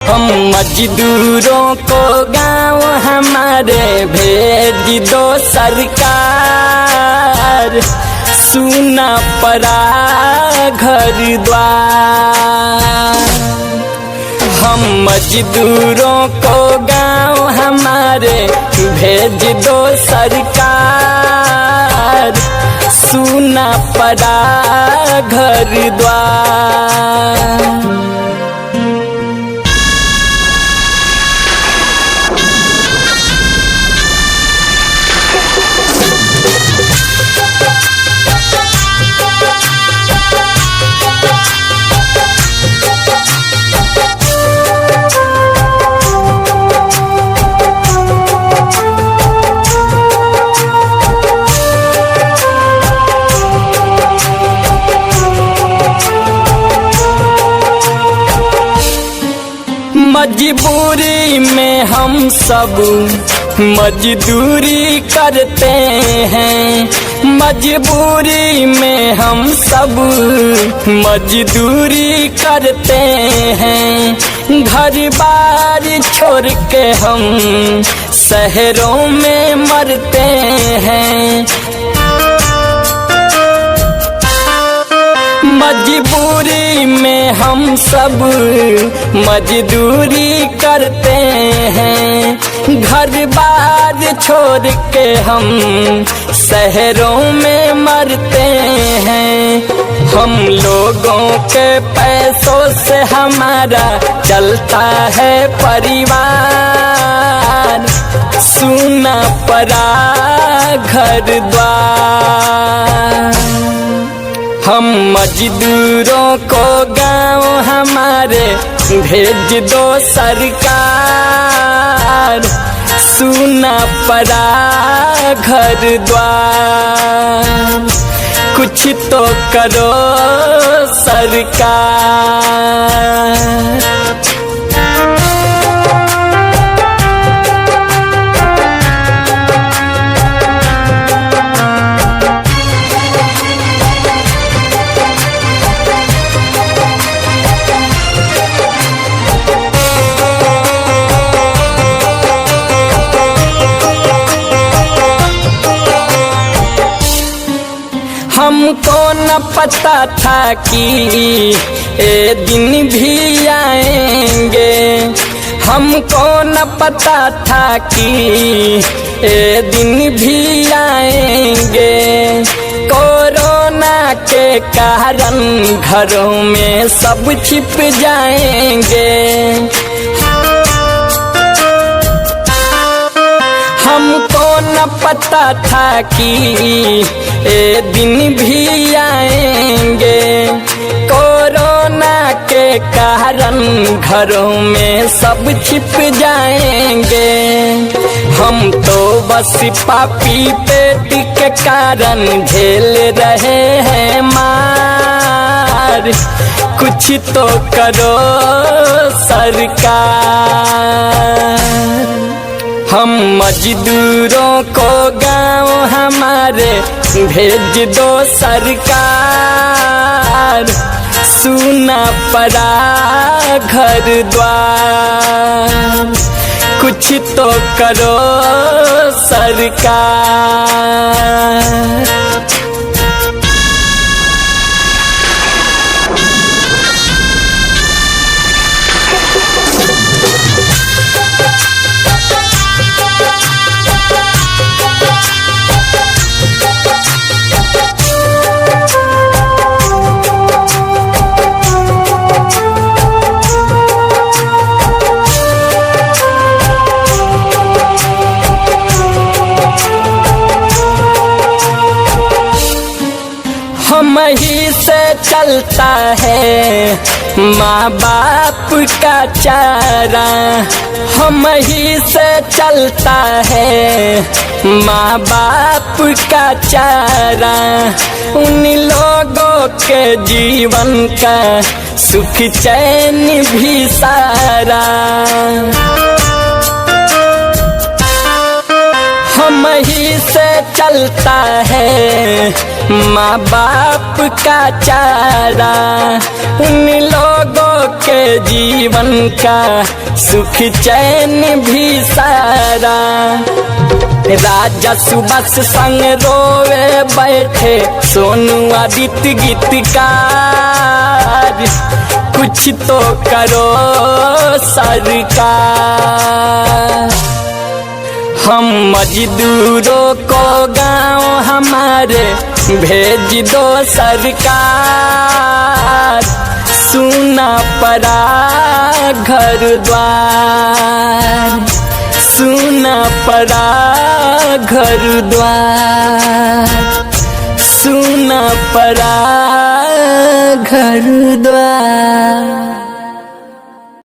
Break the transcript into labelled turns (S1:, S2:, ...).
S1: हम मजदूरों को गाँव हमारे भेज दो सरकार, सुना पड़ा घर द्वार। हम मजदूरों को गाँव हमारे भेज दो सरकार, सुना पड़ा घर द्वार। मजबूरी में हम सब मजदूरी करते हैं, मजबूरी में हम सब मजदूरी करते हैं। घर बार छोड़ के हम शहरों में मरते हैं। मजबूरी में हम सब मजदूरी करते हैं। घर बार छोड़ के हम शहरों में मरते हैं। हम लोगों के पैसों से हमारा चलता है परिवार, सुना पड़ा घर द्वार। हम मजदूरों को गाँव हमारे भेज दो सरकार, सुना पड़ा घर द्वार। कुछ तो करो सरकार। हमको न पता था कि ये दिन भी आएंगे, हमको न पता था कि ये दिन भी आएंगे। कोरोना के कारण घरों में सब छिप जाएंगे। हमको न पता था कि ये दिन भी आएंगे। कोरोना के कारण घरों में सब छिप जाएंगे। हम तो बस पापी पेट के कारण झेल रहे हैं मार, कुछ तो करो सरकार। हम मजदूरों को गाँव हमारे भेज दो सरकार, सुना पड़ा घर द्वार। कुछ तो करो सरकार। हम ही से चलता है माँ बाप का चारा, हम ही से चलता है माँ बाप का चारा। उन लोगों के जीवन का सुख चैन भी सारा। हम ही से चलता है माँ बाप का चारा, उन लोगों के जीवन का सुख चैन भी सारा। राजा सुबस संग रोवे बैठे सोनू आदित्य गीतकार, कुछ तो करो सरकार। हम मजदूरों को गांव हमारे भेज दो सरकार, सुना पड़ा घर द्वार, सुना पड़ा घर द्वार, सुना पड़ा घर द्वार।